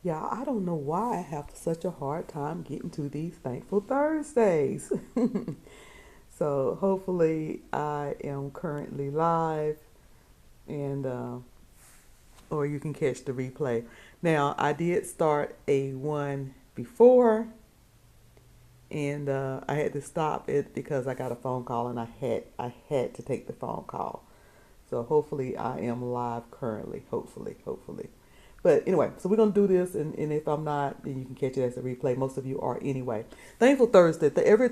Yeah, I don't know why I have such a hard time getting to these Thankful Thursdays. So hopefully I am currently live and or you can catch the replay. Now I did start a one before and I had to stop it because I got a phone call and I had to take the phone call. So hopefully I am live currently. Hopefully. But anyway, so we're gonna do this, and if I'm not, then you can catch it as a replay. Most of you are anyway. Thankful Thursday. Every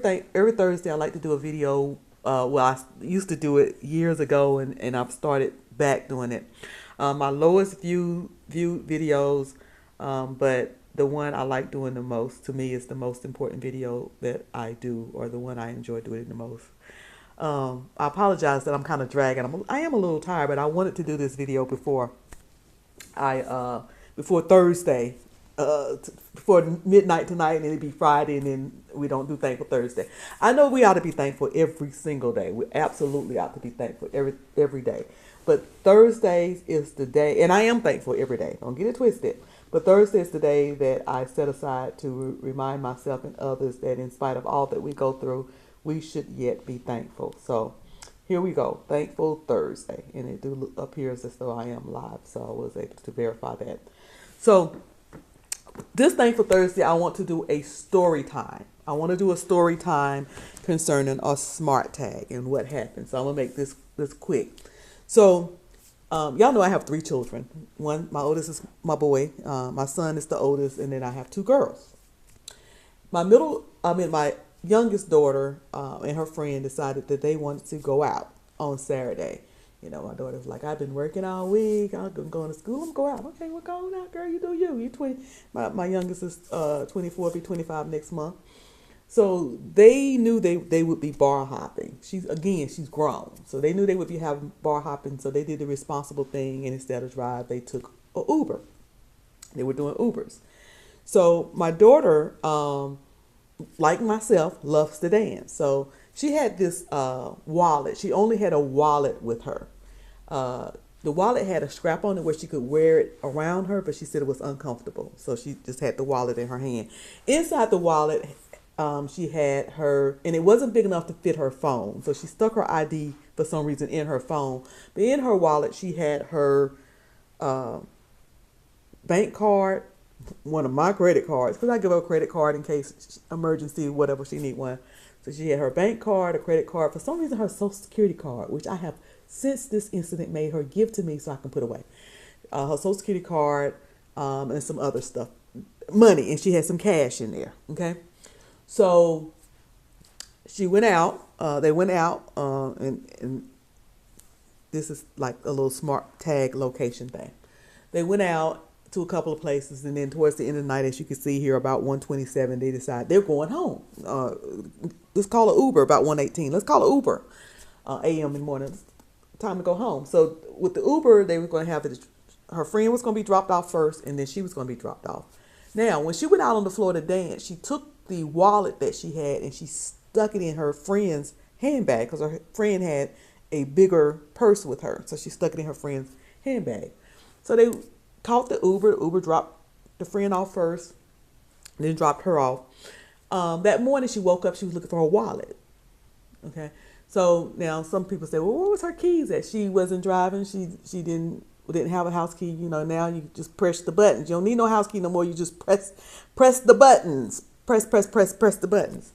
Thursday I like to do a video. Well, I used to do it years ago, and I've started back doing it. My lowest viewed videos, but the one I like doing the most to me is the most important video that I do, or the one I enjoy doing the most. I apologize that I'm kind of dragging. I am a little tired, but I wanted to do this video I before Thursday, before midnight tonight, and it'd be Friday, and then we don't do Thankful Thursday. I know we ought to be thankful every single day. We absolutely ought to be thankful every day. But Thursdays is the day, and I am thankful every day. Don't get it twisted. But Thursday is the day that I set aside to remind myself and others that in spite of all that we go through, we should yet be thankful. So here we go. Thankful Thursday. And it do appears as though I am live. So I was able to verify that. So this Thankful Thursday, I want to do a story time. I want to do a story time concerning a smart tag and what happened. So I'm going to make this quick. So y'all know I have 3 children. One, my oldest is my boy. My son is the oldest. And then I have 2 girls. My youngest daughter and her friend decided that they wanted to go out on Saturday. You know, my daughter was like, I've been working all week. I'm going to school. I'm going to go out. Okay, well, go on out, girl. You do you. You 20. My youngest is 24, be 25 next month. So they knew they would be bar hopping. She's grown. So they knew they would be having bar hopping. So they did the responsible thing. And instead of drive, they took an Uber. They were doing Ubers. So my daughter, like myself, loves to dance. So she had this wallet. She only had a wallet with her. The wallet had a strap on it where she could wear it around her, but she said it was uncomfortable. So she just had the wallet in her hand. Inside the wallet, she had her, and it wasn't big enough to fit her phone. So she stuck her ID for some reason in her phone. But in her wallet, she had her bank card, one of my credit cards, because I give her a credit card in case emergency, whatever she need one. So she had her bank card, a credit card, for some reason her social security card, which I have since this incident made her give to me so I can put away. Her social security card and some other stuff, money, and she had some cash in there. Okay, so she went out. They went out, and this is like a little smart tag location thing. They went out to a couple of places, and then towards the end of the night, as you can see here, about 1:27, they decide they're going home. Let's call an Uber about 1:18. Let's call an Uber a.m. in the morning. Time to go home. So with the Uber, they were going to have it. Her friend was going to be dropped off first, and then she was going to be dropped off. Now, when she went out on the floor to dance, she took the wallet that she had and she stuck it in her friend's handbag because her friend had a bigger purse with her. So she stuck it in her friend's handbag. So they caught the Uber. The Uber dropped the friend off first, then dropped her off. That morning she woke up, she was looking for her wallet. Okay. So now some people say, well, where was her keys at? She wasn't driving. She didn't have a house key. You know, now you just press the buttons. You don't need no house key no more. You just press the buttons. Press the buttons.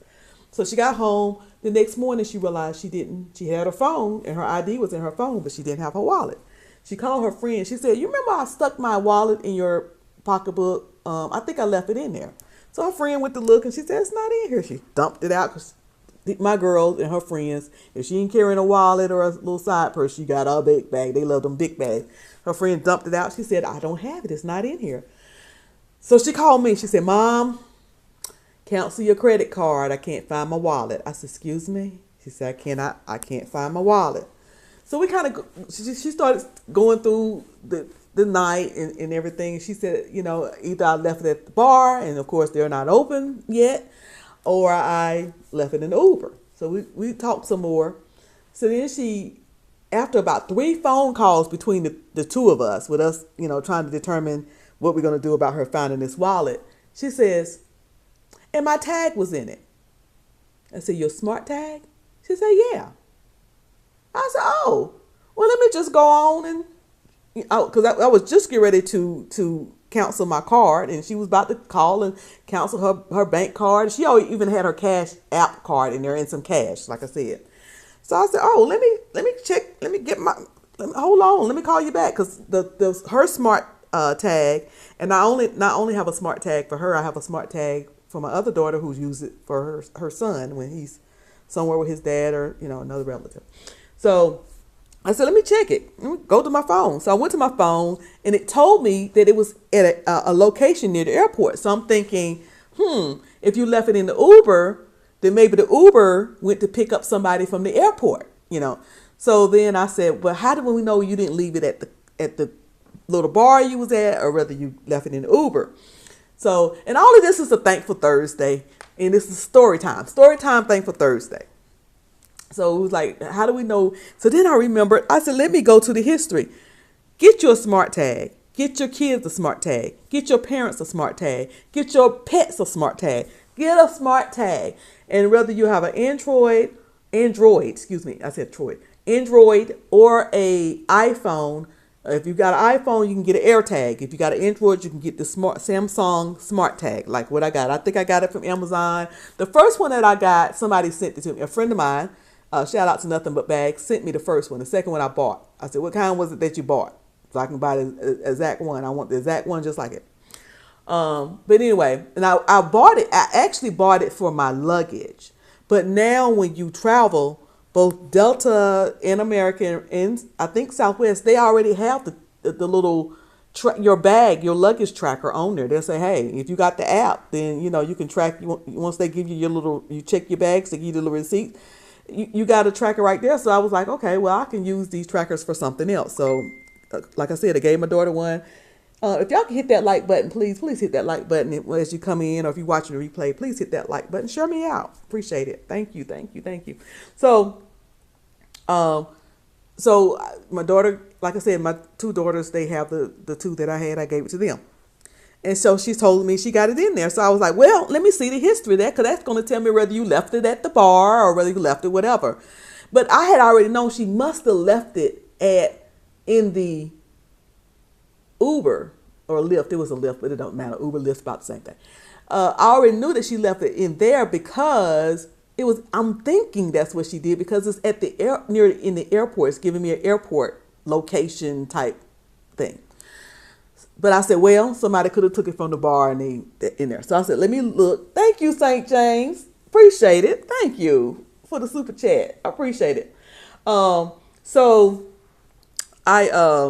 So she got home. The next morning she realized she had her phone and her ID was in her phone, but she didn't have her wallet. She called her friend. She said, you remember I stuck my wallet in your pocketbook? I think I left it in there. So her friend went to look and she said, it's not in here. She dumped it out because my girls and her friends, if she ain't carrying a wallet or a little side purse, she got a big bag. They love them big bags. Her friend dumped it out. She said, I don't have it. It's not in here. So she called me. She said, Mom, cancel your credit card. I can't find my wallet. I said, excuse me? She said, I can't find my wallet. So we kind of, she started going through the night and everything. She said, you know, either I left it at the bar, and of course they're not open yet, or I left it in the Uber. So we talked some more. So then after about 3 phone calls between the two of us, with us, you know, trying to determine what we're going to do about her finding this wallet. She says, and my tag was in it. I said, your smart tag? She said, yeah. I said, oh, well, let me just go on and, because I was just getting ready to cancel my card, and she was about to call and cancel her bank card. She even had her cash app card in there and some cash, like I said. So I said, oh, let me check, hold on, let me call you back, because her smart tag, and I not only have a smart tag for her, I have a smart tag for my other daughter who's used it for her son when he's somewhere with his dad or another relative. So I said, let me check it. Let me go to my phone. So I went to my phone, and it told me that it was at a location near the airport. So I'm thinking, if you left it in the Uber, then maybe the Uber went to pick up somebody from the airport, So then I said, well, how do we know you didn't leave it at the little bar you was at, or whether you left it in the Uber? So, and all of this is a Thankful Thursday, and this is story time. Story time, Thankful Thursday. So it was like, how do we know? So then I remembered, I said, let me go to the history. Get you a smart tag. Get your kids a smart tag. Get your parents a smart tag. Get your pets a smart tag. Get a smart tag. And whether you have an Android, I said Troy, Android or a iPhone. If you got an iPhone, you can get an AirTag. If you got an Android, you can get the Samsung Smart Tag, like what I got. I think I got it from Amazon. The first one that I got, somebody sent it to me. A friend of mine, shout out to Nothing But Bags, sent me the first one. The second one I bought. I said, what kind was it that you bought? So I can buy the exact one. I want the exact one just like it. But anyway, and I bought it. I actually bought it for my luggage. But now when you travel, both Delta and American and I think Southwest, they already have the little your bag, your luggage tracker on there. They'll say, hey, if you got the app, then you can track. Once they give you you check your bags, they give you the little receipt. You got a tracker right there. So I was like, okay, well, I can use these trackers for something else. So like I said, I gave my daughter one. If y'all can hit that like button, please hit that like button as you come in, or if you're watching the replay, please hit that like button. Share me out. Appreciate it. Thank you. So, my daughter, like I said, my two daughters, they have the two that I had. I gave it to them. And so she told me she got it in there. So I was like, well, let me see the history of that, because that's going to tell me whether you left it at the bar or whether you left it whatever. But I had already known she must have left it in the Uber or Lyft. It was a Lyft, but it don't matter. Uber, Lyft's about the same thing. I already knew that she left it in there because I'm thinking that's what she did, because it's at the in the airport. It's giving me an airport location type thing. But I said, well, somebody could have took it from the bar and in there. So I said, let me look. Thank you, St. James. Appreciate it. Thank you for the super chat. I appreciate it. So I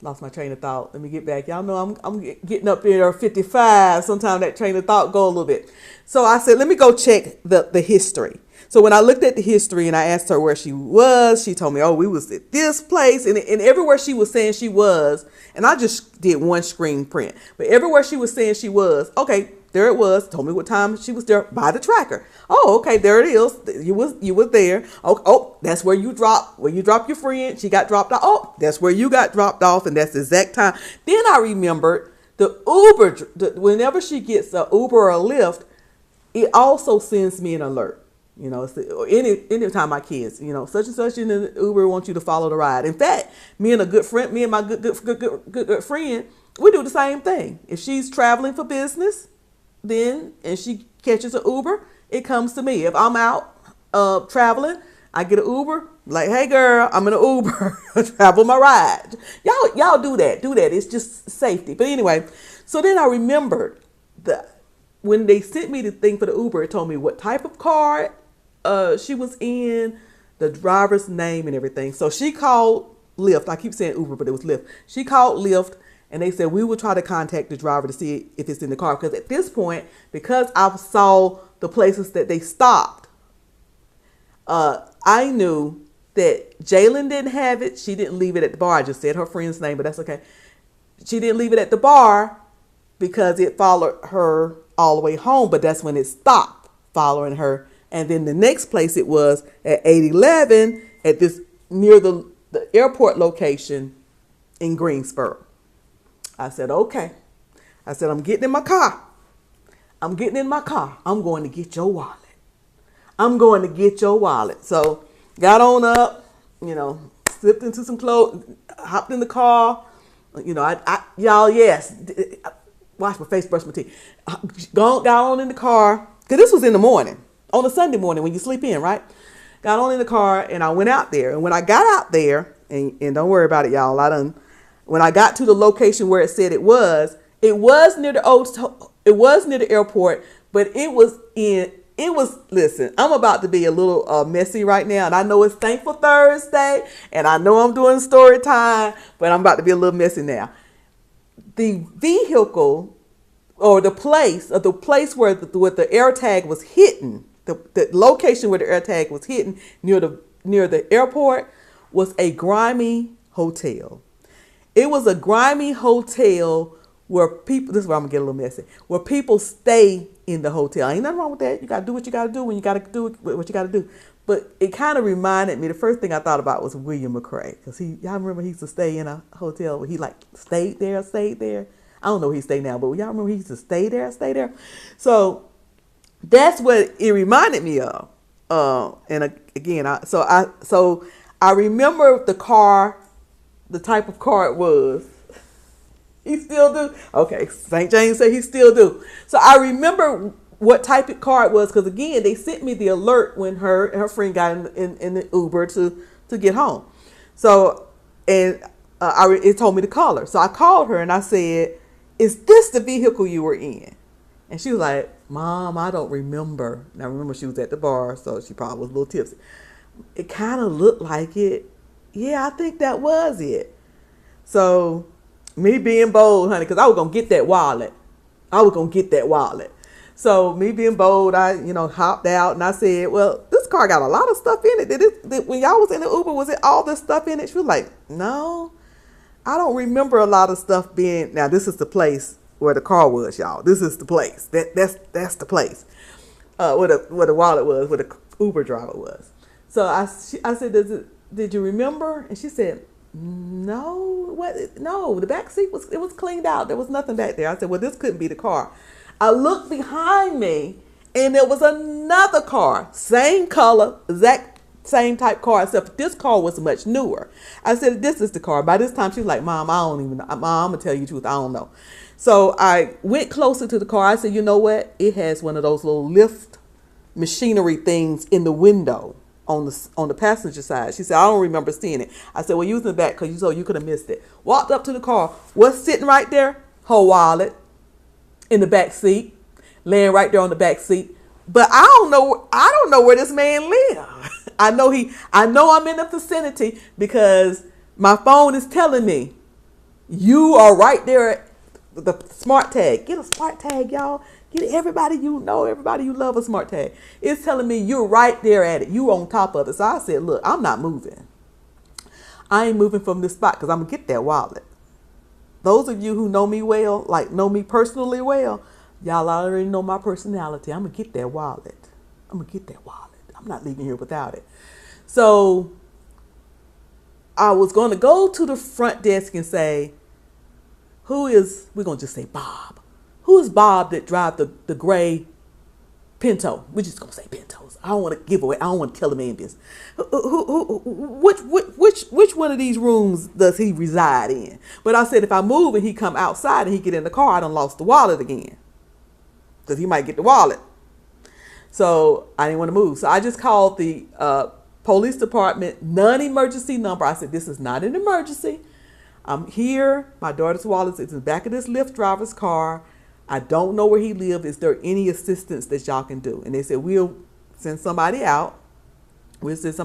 lost my train of thought. Let me get back. Y'all know I'm getting up there 55. Sometimes that train of thought go a little bit. So I said, let me go check the history. So when I looked at the history and I asked her where she was, she told me, oh, we was at this place. And everywhere she was saying she was, and I just did one screen print, but everywhere she was saying she was, okay, there it was. Told me what time she was there by the tracker. Oh, okay, there it is. You was there. Oh, that's where you drop your friend. She got dropped off. Oh, that's where you got dropped off, and that's the exact time. Then I remembered the Uber. Whenever she gets a Uber or a Lyft, it also sends me an alert. Anytime my kids, such and such in the Uber want you to follow the ride. In fact, me and my good friend, we do the same thing. If she's traveling for business, then and she catches an Uber, it comes to me. If I'm out traveling, I get an Uber. Like, hey girl, I'm in an Uber. Travel my ride. Y'all do that. It's just safety. But anyway, so then I remembered when they sent me the thing for the Uber, it told me what type of car she was in, the driver's name and everything. So she called Lyft. I keep saying Uber, but it was Lyft. She called Lyft, and they said, we will try to contact the driver to see if it's in the car. Because at this point, because I saw the places that they stopped, I knew that Jalen didn't have it. She didn't leave it at the bar. I just said her friend's name, but that's okay. She didn't leave it at the bar because it followed her all the way home. But that's when it stopped following her. And then the next place it was at 811 at this near the the airport location in Greensboro. I said, okay. I said, I'm getting in my car. I'm getting in my car. I'm going to get your wallet. I'm going to get your wallet. So got on up, slipped into some clothes, hopped in the car. Y'all, yes. Wash my face, brush my teeth. Got on in the car. Because this was in the morning. On a Sunday morning when you sleep in, right? Got on in the car and I went out there. And when I got out there, and don't worry about it, y'all. When I got to the location where it said it was near the airport, but listen, I'm about to be a little messy right now. And I know it's Thankful Thursday and I know I'm doing story time, but I'm about to be a little messy now. The vehicle or the place where the air tag was hidden, the location where the air tag was hidden near the airport was a grimy hotel. It was a grimy hotel where people, this is where I'm gonna get a little messy, where people stay in the hotel. Ain't nothing wrong with that. You gotta do what you gotta do when you gotta do what you gotta do. But it kind of reminded me, the first thing I thought about was William McRae. Because y'all remember he used to stay in a hotel where he stayed there. I don't know where he stayed now, but y'all remember he used to stay there. So that's what it reminded me of. Again, I remember the car, the type of car it was. He still do. Okay, St. James said he still do. So I remember what type of car it was because, again, they sent me the alert when her and her friend got in the Uber to get home. So, and it told me to call her. So I called her and I said, is this the vehicle you were in? And she was like, Mom, I don't remember. Now, remember, she was at the bar, so she probably was a little tipsy. It kind of looked like it. Yeah, I think that was it. So, me being bold, honey, because I was going to get that wallet. So, me being bold, I, hopped out and I said, well, this car got a lot of stuff in it. When y'all was in the Uber, was it all this stuff in it? She was like, no, I don't remember a lot of stuff being. Now, this is the place where the car was, y'all. This is the place. That's the place where the wallet was, where the Uber driver was. So I said, did you remember? And she said, no. What? No, the back seat was cleaned out. There was nothing back there. I said, well, this couldn't be the car. I looked behind me, and there was another car, same color, exact same type car, except this car was much newer. I said, this is the car. By this time, she was like, Mom, I don't even know. Mom, I'm going to tell you the truth. I don't know. So I went closer to the car. I said, you know what? It has one of those little lift machinery things in the window on the passenger side. She said, I don't remember seeing it. I said, well, you was in the back because you could have missed it. Walked up to the car. What's sitting right there? Her wallet in the back seat, laying right there on the back seat. But I don't know where this man lives. I know I'm in the vicinity because my phone is telling me you are right there at the smart tag. Get a smart tag, y'all. Get everybody you love a smart tag. It's telling me you're right there at it. You on top of it. So I said, look, I'm not moving. I ain't moving from this spot because I'm going to get that wallet. Those of you who know me well, like know me personally well, y'all already know my personality. I'm going to get that wallet. I'm not leaving here without it. So I was going to go to the front desk and say, we're going to just say Bob. Who is Bob that drive the gray Pinto? We're just going to say Pintos. I don't want to give away. I don't want to tell the man business. Which one of these rooms does he reside in? But I said, if I move and he come outside and he get in the car, I done lost the wallet again. Because he might get the wallet. So I didn't want to move. So I just called the police department non-emergency number. I said, this is not an emergency. I'm here. My daughter's wallet is in the back of this Lyft driver's car. I don't know where he lives. Is there any assistance that y'all can do? And they said, we'll send somebody out. Just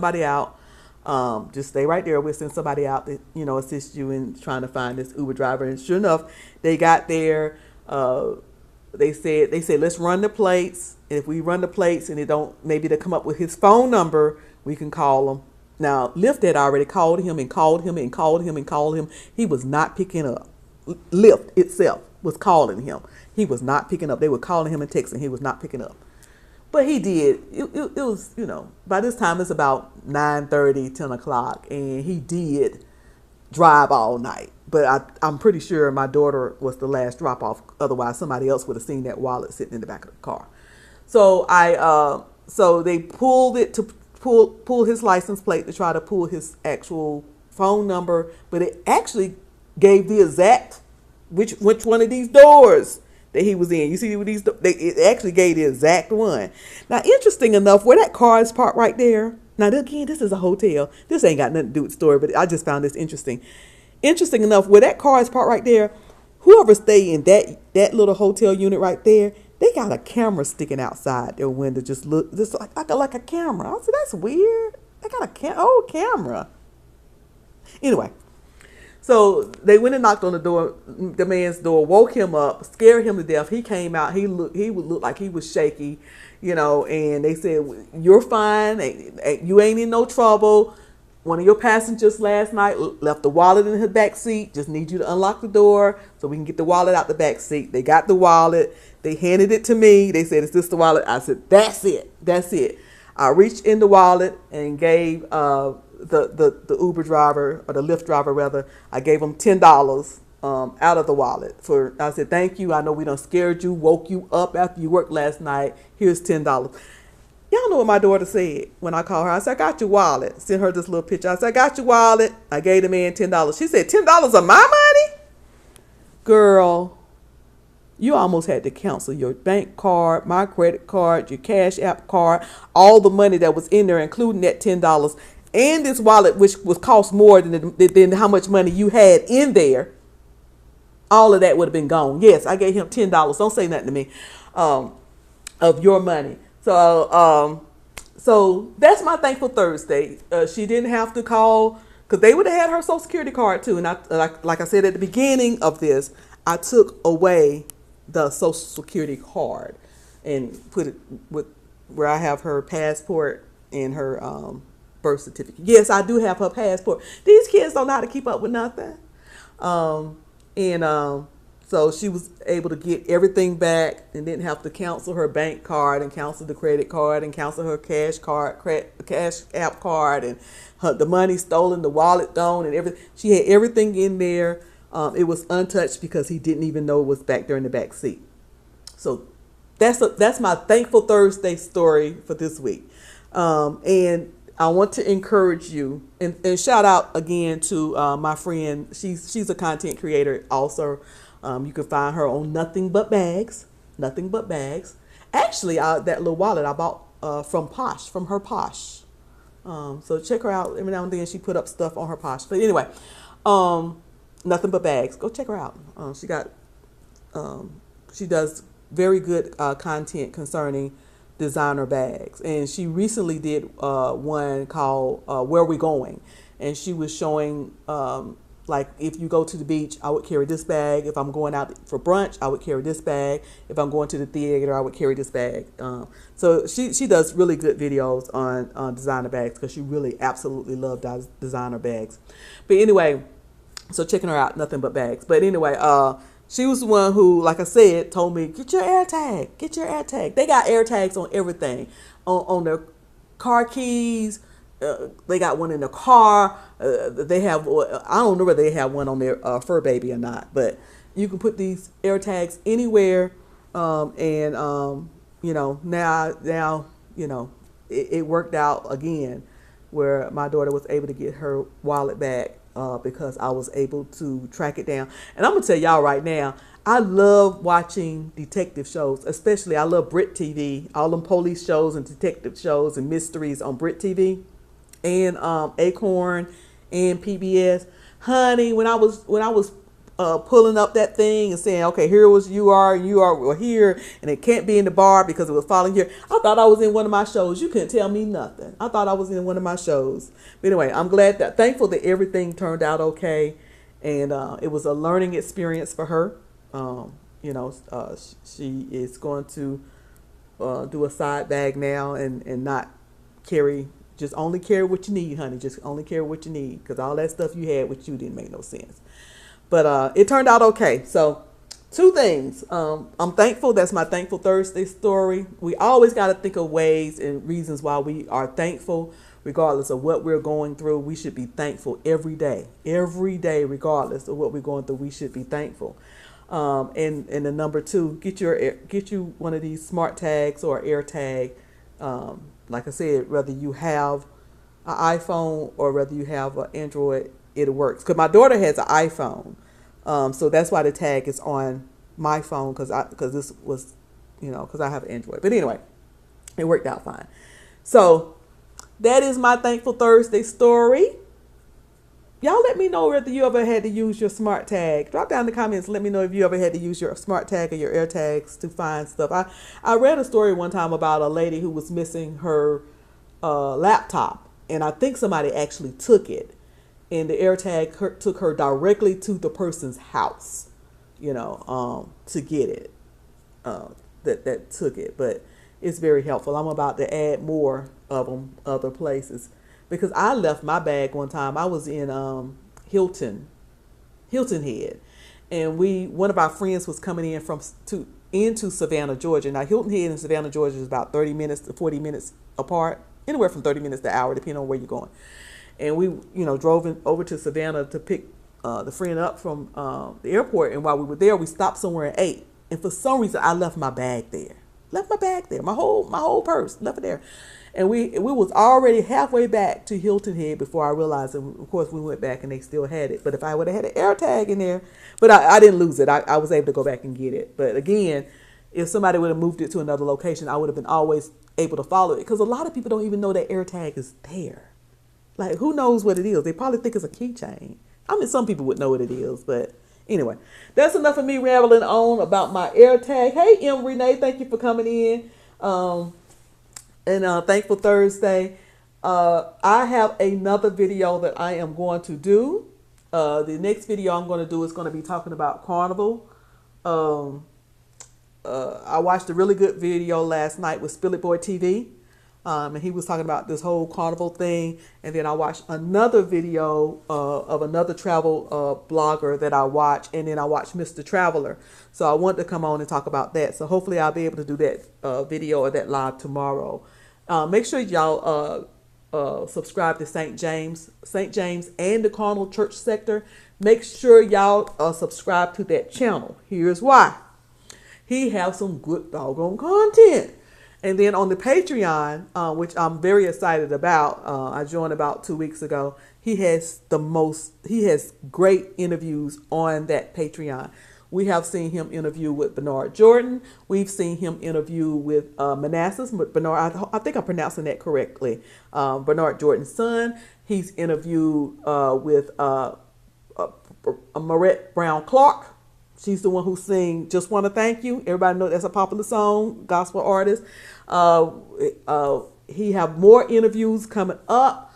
stay right there. We'll send somebody out to, assist you in trying to find this Uber driver. And sure enough, they got there. They said, let's run the plates. If we run the plates and maybe they come up with his phone number, we can call him. Now, Lyft had already called him and called him and called him and called him. He was not picking up. Lyft itself was calling him. He was not picking up. They were calling him and texting. He was not picking up. But he did. It was, by this time it's about 9:30, 10 o'clock, and he did drive all night. But I'm pretty sure my daughter was the last drop off. Otherwise, somebody else would have seen that wallet sitting in the back of the car. So so they pulled it to pull his license plate to try to pull his actual phone number, but it actually gave the exact which one of these doors that he was in. You see with these, it actually gave the exact one. Now, interesting enough, where that car is parked right there. Now, again, this is a hotel. This ain't got nothing to do with the story, but I just found this interesting. Interesting enough, where that car is parked right there, whoever stayed in that little hotel unit right there, they got a camera sticking outside their window, just like a camera. I said, that's weird. They got old camera. Anyway, so they went and knocked on the man's door, woke him up, scared him to death. He came out. He would look like he was shaky, and they said, you're fine. You ain't in no trouble. One of your passengers last night left the wallet in her back seat. Just need you to unlock the door so we can get the wallet out the back seat. They got the wallet. They handed it to me. They said, is this the wallet? I said, that's it. That's it. I reached in the wallet and gave the Uber driver, or the Lyft driver rather, I gave him $10 out of the wallet. I said, thank you. I know we done scared you, woke you up after you worked last night. Here's $10. Y'all know what my daughter said when I called her. I said, I got your wallet. Sent her this little picture. I said, I got your wallet. I gave the man $10. She said, $10 of my money? Girl, you almost had to cancel your bank card, my credit card, your Cash App card, all the money that was in there, including that $10, and this wallet, which was cost more than how much money you had in there. All of that would have been gone. Yes, I gave him $10. Don't say nothing to me, of your money. So that's my Thankful Thursday. She didn't have to call, because they would have had her Social Security card too. And like I said at the beginning of this, I took away the Social Security card and put it with where I have her passport and her birth certificate. Yes, I do have her passport. These kids don't know how to keep up with nothing. So she was able to get everything back and didn't have to cancel her bank card and cancel the credit card and cancel her Cash App card, and the money stolen, the wallet gone, and everything. She had everything in there. It was untouched because he didn't even know it was back there in the back seat. So that's my Thankful Thursday story for this week. And I want to encourage you and shout out again to my friend. She's a content creator also. You can find her on Nothing But Bags. Nothing But Bags. Actually, that little wallet I bought from her Posh. So check her out. Every now and then she put up stuff on her Posh. But anyway, Nothing But Bags. Go check her out. She does very good content concerning designer bags, and she recently did one called Where We Going, and she was showing like, if you go to the beach, I would carry this bag. If I'm going out for brunch, I would carry this bag. If I'm going to the theater, I would carry this bag. So she does really good videos on designer bags, because she really absolutely loves designer bags. But anyway, so checking her out, Nothing But Bags. But anyway, she was the one who, like I said, told me, get your AirTag, get your AirTag. They got AirTags on everything, on their car keys. They got one in the car. They have, I don't know whether they have one on their fur baby or not, but you can put these AirTags anywhere. Now, it worked out again, where my daughter was able to get her wallet back because I was able to track it down. And I'm gonna tell y'all right now, I love watching detective shows, especially I love Brit TV, all them police shows and detective shows and mysteries on Brit TV. And Acorn and PBS, honey. When I was pulling up that thing and saying, okay, here was you are here, and it can't be in the bar because it was falling here, I thought I was in one of my shows. You couldn't tell me nothing. I thought I was in one of my shows. But anyway, I'm thankful that everything turned out okay, and it was a learning experience for her. She is going to do a side bag now and not carry. Just only carry what you need, honey. Just only carry what you need, because all that stuff you had with you didn't make no sense. But it turned out okay. So two things. I'm thankful. That's my Thankful Thursday story. We always got to think of ways and reasons why we are thankful, regardless of what we're going through. We should be thankful every day, regardless of what we're going through. We should be thankful. And the number two, get you one of these smart tags or air tag. Like I said, whether you have an iPhone or whether you have an Android, it works. Because my daughter has an iPhone. So that's why the tag is on my phone, because this was, because I have Android. But anyway, it worked out fine. So that is my Thankful Thursday story. Y'all let me know whether you ever had to use your smart tag. Drop down in the comments. Let me know if you ever had to use your smart tag or your air tags to find stuff. I read a story one time about a lady who was missing her laptop. And I think somebody actually took it. And the air tag took her directly to the person's house, to get it. That took it. But it's very helpful. I'm about to add more of them other places. Because I left my bag one time. I was in Hilton Head. And one of our friends was coming in into Savannah, Georgia. Now, Hilton Head and Savannah, Georgia is about 30 minutes to 40 minutes apart. Anywhere from 30 minutes to an hour, depending on where you're going. And we, drove over to Savannah to pick the friend up from the airport. And while we were there, we stopped somewhere and ate. And for some reason, I left my bag there. My whole purse, left it there. And we was already halfway back to Hilton Head before I realized. And of course, we went back and they still had it. But if I would have had an air tag in there, but I didn't lose it. I was able to go back and get it. But again, if somebody would have moved it to another location, I would have been always able to follow it. Because a lot of people don't even know that air tag is there. Like, who knows what it is? They probably think it's a keychain. I mean, some people would know what it is, but anyway, that's enough of me rambling on about my air tag. Hey, M. Renee, thank you for coming in. And Thankful Thursday. I have another video that I am going to do. The next video I'm going to do is going to be talking about Carnival. I watched a really good video last night with Spill It Boy TV. And he was talking about this whole Carnival thing. And then I watched another video of another travel blogger that I watch. And then I watched Mr. Traveler. So I wanted to come on and talk about that. So hopefully I'll be able to do that video or that live tomorrow. Make sure y'all subscribe to St. James and the Carnival Church sector. Make sure y'all subscribe to that channel. Here's why. He has some good doggone content. And then on the Patreon, which I'm very excited about, I joined about 2 weeks ago. He has great interviews on that Patreon. We have seen him interview with Bernard Jordan. We've seen him interview with Manassas. Bernard, I think I'm pronouncing that correctly. Bernard Jordan's son. He's interviewed with Marette Brown Clark. She's the one who sing Just Want to Thank You. Everybody know that's a popular song, gospel artist. He have more interviews coming up.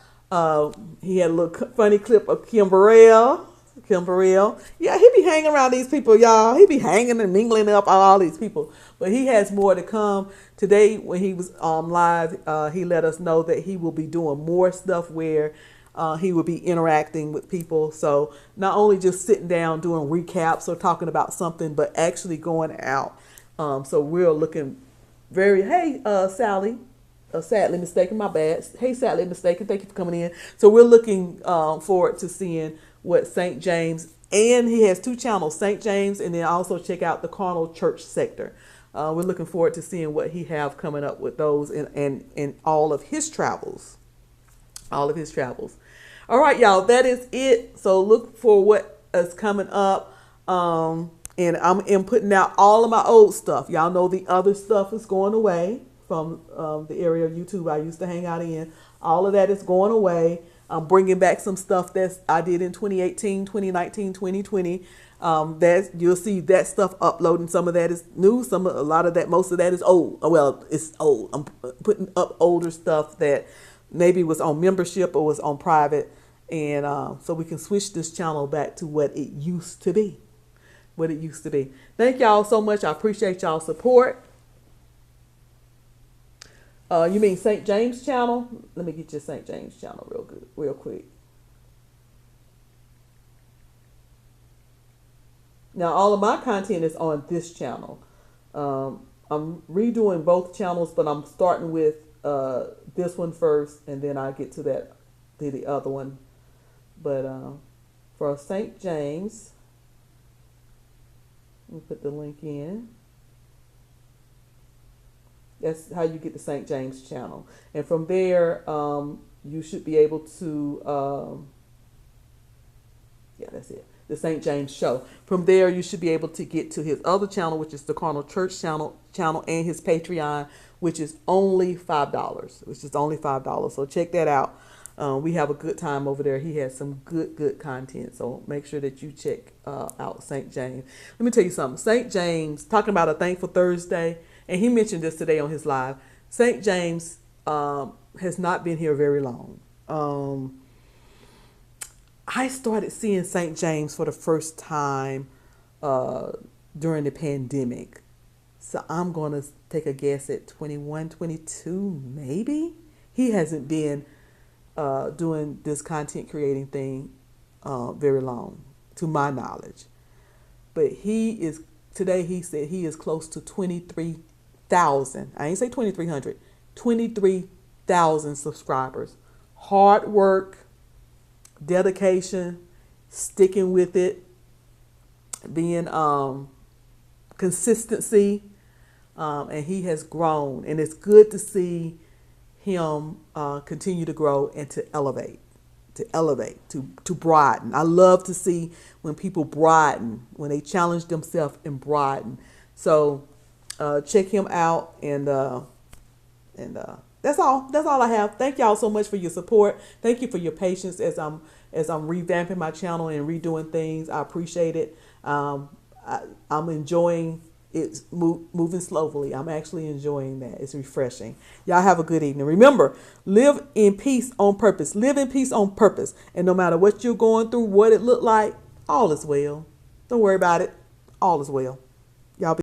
He had a little funny clip of Kim Burrell. Yeah, he be hanging around these people, y'all. He be hanging and mingling up all these people. But he has more to come. Today, when he was live, he let us know that he will be doing more stuff where he will be interacting with people. So not only just sitting down doing recaps or talking about something, but actually going out. So we're looking hey, Sally, sadly mistaken, my bad. Hey, sadly mistaken. Thank you for coming in. So we're looking forward to seeing what St. James, and he has two channels, St. James, and then also check out the Carnival Church sector. We're looking forward to seeing what he have coming up with those and all of his travels. All right, y'all, that is it. So look for what is coming up. And I'm putting out all of my old stuff. Y'all know the other stuff is going away from the area of YouTube I used to hang out in. All of that is going away. I'm bringing back some stuff that I did in 2018, 2019, 2020. You'll see that stuff uploading. Some of that is new. Most of that is old. Well, it's old. I'm putting up older stuff that maybe was on membership or was on private. And so we can switch this channel back to what it used to be. Thank y'all so much. I appreciate y'all support. You mean St. James channel? Let me get your St. James channel real quick. Now, all of my content is on this channel. I'm redoing both channels, but I'm starting with this one first, and then I get to the other one. But for St. James, let me put the link in. That's how you get the St. James channel, and from there, you should be able to. Yeah, that's it. The St. James Show. From there, you should be able to get to his other channel, which is the Carnal Church channel, and his Patreon, which is only $5. Which is only $5. So check that out. We have a good time over there. He has some good content. So make sure that you check out St. James. Let me tell you something. St. James, talking about a Thankful Thursday, and he mentioned this today on his live. St. James has not been here very long. I started seeing St. James for the first time during the pandemic. So I'm going to take a guess at 21, 22, maybe. He hasn't been doing this content creating thing very long, to my knowledge. But today he said he is close to 23,000. I ain't say 2,300, 23,000 subscribers. Hard work, dedication, sticking with it, being consistency, and he has grown, and it's good to see him continue to grow and to elevate, to broaden. I love to see when people broaden, when they challenge themselves and broaden. So check him out, and that's all I have. Thank y'all so much for your support. Thank you for your patience as I'm revamping my channel and redoing things. I appreciate it. I'm enjoying it moving slowly. I'm actually enjoying that. It's refreshing. Y'all have a good evening. Remember, live in peace on purpose. Live in peace on purpose. And no matter what you're going through, what it looked like, all is well. Don't worry about it. All is well.